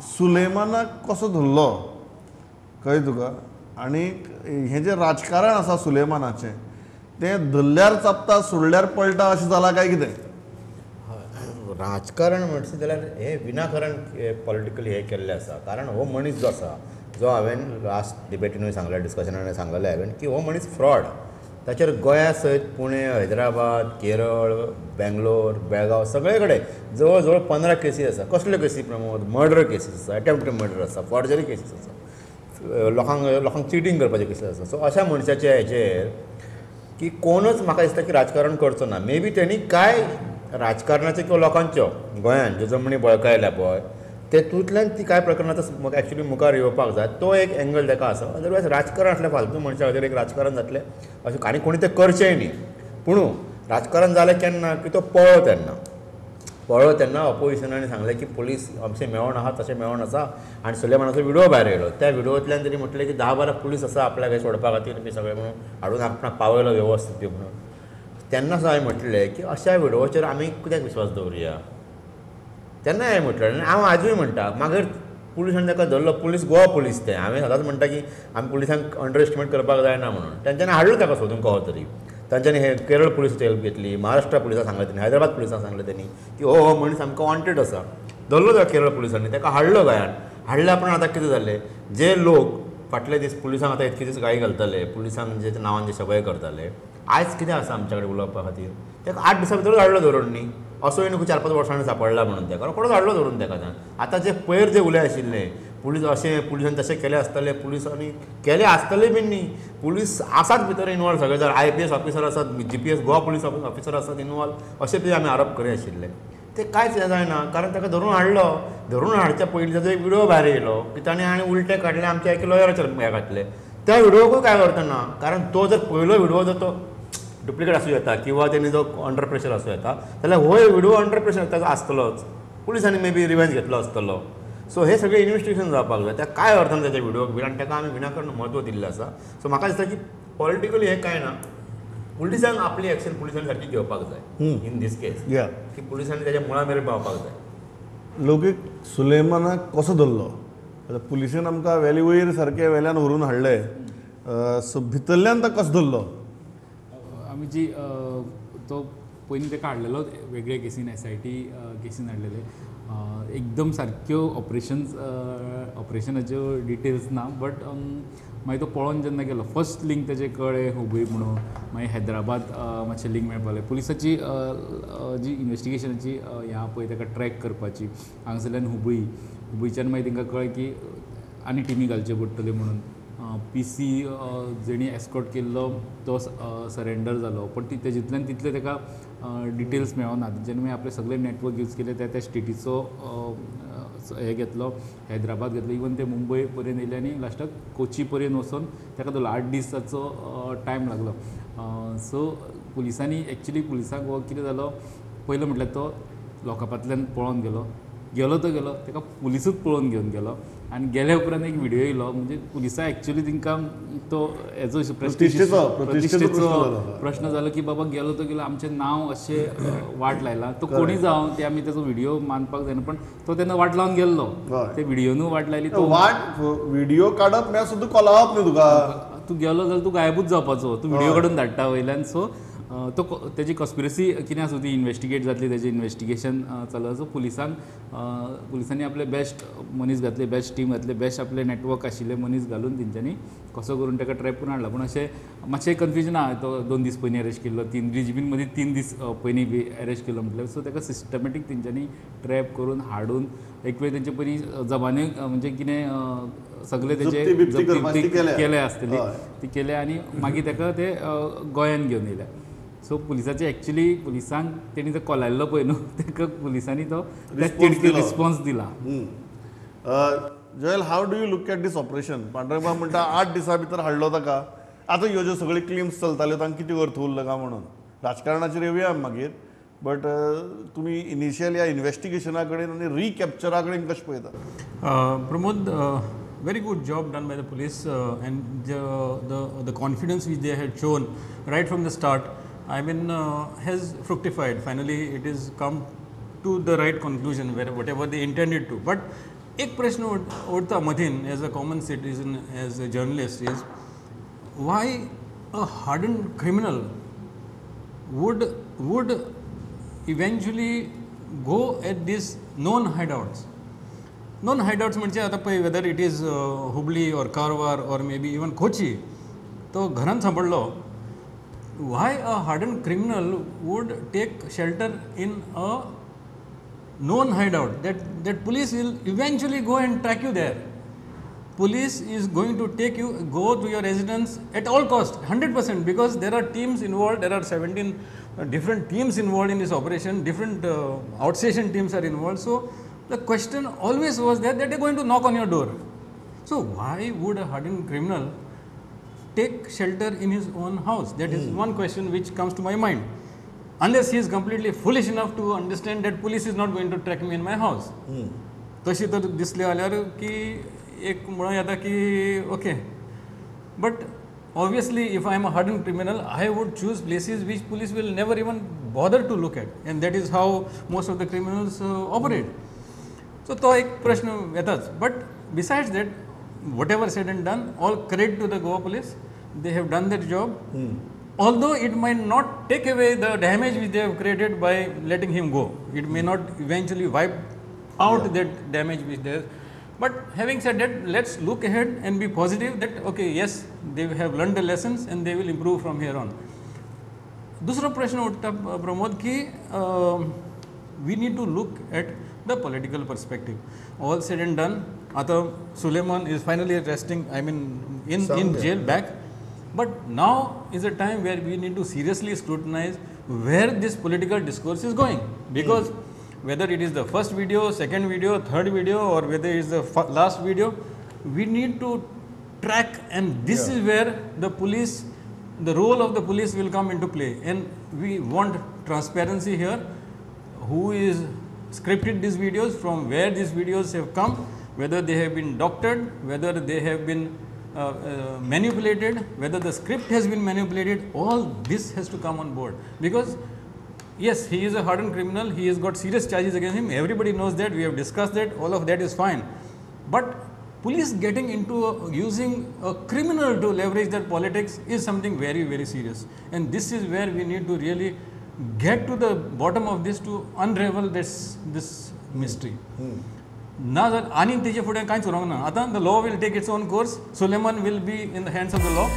सुलेमानाक कसो धरलो कळ्ळें तुका आनी हें जें राजकारण आसा सुलेमानाचें तें धरल्यार चापता सोडल्यार पळटा अशें जालां काय कितें? राजकारण म्हणटा जाल्यार हें विनाकारण पॉलिटिकली हें केल्लें आसा. कारण हो मनीस जो आसा जो हांवें लास्ट डिबेटीनूय सांगलें, डिस्कशनान सांगलें हांवें की हो मनीस फ्रॉड. ताचेर गोंया सयत पुणे, हैदराबाद, केरळ, बेंगलोर, बेळगांव सगळे कडेन जवळ जवळ 15 केसीस आसा. कसल्यो केसी प्रमोद? मर्डर केसीस आसा, अटेम्प्ट मर्डर आसा, फॉर्जरी केसीस आसा, लोकांक चिटींग करपाचे केसीस आसा. सो अशा मनशाच्या हेचेर की कोणूच म्हाका दिसता की राजकारण करचो ना. मे बी तेणी काय राजकारणाचे किंवा लोकांच्यो गोंयांत ज्यो जमणी बळकायल्या पळय तेतूंतल्यान ती कांय प्रकरणां आतां एक्चुली मुखार येवपाक जाय. तो एक एंगल ताका आसा. अदरवायज राजकारण असलें फालतू मनशा खातीर एक राजकारण जातलें अशें आनी कोणी तें करचेंय न्ही. पूण राजकारण जालें केन्ना की तो पळो तेन्ना ऑपोजिशनांनी सांगलें की पुलीस अशें मेळोन आहा तशें मेळोन आसा आनी सुलेमानाचो विडियो भायर येयलो. त्या विडियोंतल्यान तरी म्हटलें की 10-12 पुलीस आसा आपल्याक सोडपा खातीर बी सगळें म्हणून हाडून आपणाक पावयलो वेवस्थीत बी म्हणून. तेन्नाच हांवें म्हटलें की अशा विडियोचेर आमी कित्याक विश्वास दवरुया. तेन्ना हांवें म्हटलें आनी हांव आजूय म्हणटा मागीर पुलिसांनी ताका धरलो. पुलीस गोवा पुलीस तें हांवें सदांच म्हणटा की आमी पुलिसांक अंडर एस्टिमेट करपाक जायना म्हणून. तेंच्यांनी हाडलो ताका सोदून कहो तरी. तांच्यांनी हे केरळ पुलीस हेल्प घेतली, महाराष्ट्रा पुलिसांक सांगलें तेणी, हैदराबाद पुलिसांक सांगलें तेणी की हो मनीस आमकां वॉन्टेड आसा. धरलो त्या केरळ पुलिसांनी ताका हाडलो गोंयांत. हाडल्या उपरांत आतां कितें जालें जे लोक फाटले दीस पुलिसांक आतां इतके दीस गाळी घालताले, पुलिसांक जे नांवान जे सगळे करताले, आयज कितें आसा आमच्या कडेन उलोवपा खातीर? ताका 8 दिसां भितरूच हाडलो धरून न्ही. असोय न्हू 4-5 वर्सांनी सांपडला म्हणून ताका रोखडोच हाडलो धरून ताका. आतां जे पयर जे उलय आशिल्ले पुलीस अशें पुलिसांनी तशें केलें आसतलें, पुलिसांनी केलें आसतलें बीन न्ही. पुलीस आसात भितर इनवॉल्व सगळे. जर IPS ऑफिसर आसात, GPS गोवा पुलीस ऑफिसर आसात इनवॉल्व अशें बी आमी आरोप करी आशिल्ले. ते कांयच हें जायना कारण ताका धरून हाडलो. धरून हाडच्या पयलीं ताजो एक विडियो भायर येयलो की ताणें आनी उलटे काडले आमच्या एका लॉयराचेर हे घातले. त्या विडियोकूय काय अर्थ ना. कारण तो जर पयलो विडियो जर तो डुप्लिकेट आसूं येता किंवा तेणी जो अंडर प्रेशर आसूं येता जाल्यार हो विडियो अंडर प्रेशर ताजो आसतलोच. पुलिसांनी मे बी रिवेंज घेतलो आसतलो. सो हे सगळें इन्वेस्टिगेशन जावपाक जाय. त्या काय अर्थ ना त्याच्या विडियोक बी आनी ताका आमी विनाकारण म्हत्व दिल्लें आसा. सो म्हाका दिसता की पॉलिटिकली हें कांय ना. पुलिसांक आपली एक्शन पुलिसांनी सारकी घेवपाक जाय इन दीस केस की पुलिसांनी ताच्या मुळा मेरेन पावपाक जाय. लोकीक सुलेमानाक कसो धरलो? पुलिसेन आमकां वेले वयर सारके वेल्यान व्हरून हाडले. सो भितरल्यान ताका कसो धरलो? आमी जी तो पयलीं ताका हाडलेलो वेगळे केसीन SIT केसीन हाडलेले. एकदम सारक्यो ऑपरेशनाच्यो डिटेल्स ना बट मागीर तो पळोवन जेन्ना गेलो फर्स्ट लिंक तेजे कळ्ळें हुबळी म्हणून. मागीर हैदराबाद मातशें लिंक मेळपाक लागलें. पुलिसाची जी इन्वेस्टिगेशनाची हें आहा पळय ताका ट्रॅक करपाची हांगासरल्यान हुबळीच्यान मागीर तांकां कळ्ळें की आनी टिमी घालच्यो पडटल्यो म्हणून. PC जेणी एस्कॉर्ट केल्लो तो सरेंडर जालो पण तेजिंतल्यान तितले ताका डिटेल्स मेळोना. जेन्ना मागीर आपले सगळे नेटवर्क यूज केले त्या स्टेटीचो हे घेतलो, हैदराबाद घेतलो, इवन ते मुंबय पर्यंत येयले आनी लास्टाक कोची पर्यंत वचून ताका धरलो. 8 दिसाचो टायम लागलो. सो पुलिसांनी एक्चुली पुलिसांक हो कितें जालो पयलो म्हटल्यार तो लोकांपांतल्यान पळोवन गेलो ताका पुलिसूच पळोवन घेवन गेलो आनी गेल्या उपरांत एक विडियो येयलो. म्हणजे पुलिसां एक्चुली तांकां तो हेजो प्रतिश्ठेचो प्रश्न जालो की बाबा गेलो आमचें नांव अशें वाट लायलां. तो कोणी जावं ते आमी तेजो विडियो मानपाक जायना पण तो तेन्ना वाट लावन गेल्लो. ते विडियोनूय वाट लायली. तो विडियो काडप म्हळ्यार सुद्दां कॉलावप न्ही तुका. तूं गेलो जाल्यार तूं गायबूच जावपाचो. तूं विडियो काडून धाडटा वयल्यान. सो तो तेजी कॉन्स्पिरसी कितें आसूं ती इन्वेस्टिगेट जातली. तेजें इन्वेस्टिगेशन चलता. सो पुलिसांनी आपले बेस्ट मनीस घातले, बेस्ट टीम घातले, बेस्ट आपले नेटवर्क आशिल्ले मनीस घालून तेंच्यांनी कसो करून ताका ट्रॅप करून हाडला. पूण अशें मातशें कन्फ्युजन आहा. तो 2 दीस पयलीं अरेस्ट केल्लो, DGPन मदीं 3 दीस पयलीं बी अरेस्ट केल्लो म्हटल्यार. सो ताका सिस्टमॅटीक तेंच्यांनी ट्रॅप करून हाडून एक वेळ तेंचे पयलीं जबानी म्हणजे कितें सगळे तेजे केले आसतली ती केले आनी मागीर ताका ते गोंयांत घेवन येयल्या. सो पुलिसाचे एक्चुली पुलिसांक तेणी जो कोलायल्लो पळय न्हू ताका पुलिसांनी तो रिस्पॉन्स दिला. जयल, how do you look at this operation? पांडुरंगबाब म्हणटा 8 दिसां भितर हाडलो ताका. आतां ह्यो ज्यो सगळ्यो क्लेम्स चलताल्यो तांकां कितें अर्थ उरलो काय म्हणून राजकारणाचेर येवया मागीर. बट तुमी इनिशियल ह्या इन्वेस्टिगेशना कडेन आनी रिकॅप्चरा कडेन कशें पळयता? Pramod, very good job done by the police and the confidence which they had shown right from the start, I mean, has fructified. Finally, it is come to the right conclusion where whatever they intended to. But एक प्रश्न उठता मधीन as a common citizen as a journalist is why a harden criminal would eventually go at these known hideouts. Known hideouts म्हणजे आता पळय whether it is Hubli or Karwar or maybe even Kochi तो घरान सांपडलो. Why a hardened criminal would take shelter in a known hideout that police will eventually go and track you there. Police is going to go to your residence at all cost, 100%, because there are teams involved. There are 17 different teams involved in this operation. Different outstation teams are involved. So the question always was that they're going to knock on your door. So why would a hardened criminal take shelter in his own house? That is one question which comes to my mind. Unless he is completely foolish enough to understand that police is not going to track me in my house. तशी तर दिसले जाल्यार की एक म्हणून येता की okay but obviously if I am a hardened criminal I would choose places which police will never even bother to look at, and that is how most of the criminals operate. So तो एक प्रश्न येताच. But besides that, whatever said and done, all credit to the Goa police. They have done their job. Although it might not take away the damage which they have created by letting him go. It may not eventually wipe out that damage which there is. But having said that, let's look ahead and be positive that okay, yes, they have learned the lessons and they will improve from here on. दूसरा प्रश्न उठता प्रमोद की we need to look at the political perspective. All said and done, आता Suleiman is finally resting, I mean in jail back. But now is a time where we need to seriously scrutinize where this political discourse is going, because whether it is the first video, second video, third video, or whether it is the last video, we need to track, and this is where the police, the role of the police will come into play, and we want transparency here. Who is scripted these videos, from where these videos have come, whether they have been doctored, whether they have been manipulated, whether the script has been manipulated, all this has to come on board, because yes, he is a hardened criminal, he has got serious charges against him, everybody knows that, we have discussed that, all of that is fine. But police getting into using a criminal to leverage their politics is something very, very serious. And this is where we need to really get to the bottom of this to unravel this mystery. ना जर आनी तेजे फुडें कांयच उरोंक ना. आतां the law will take its own course. Suleiman will be in the hands of the law.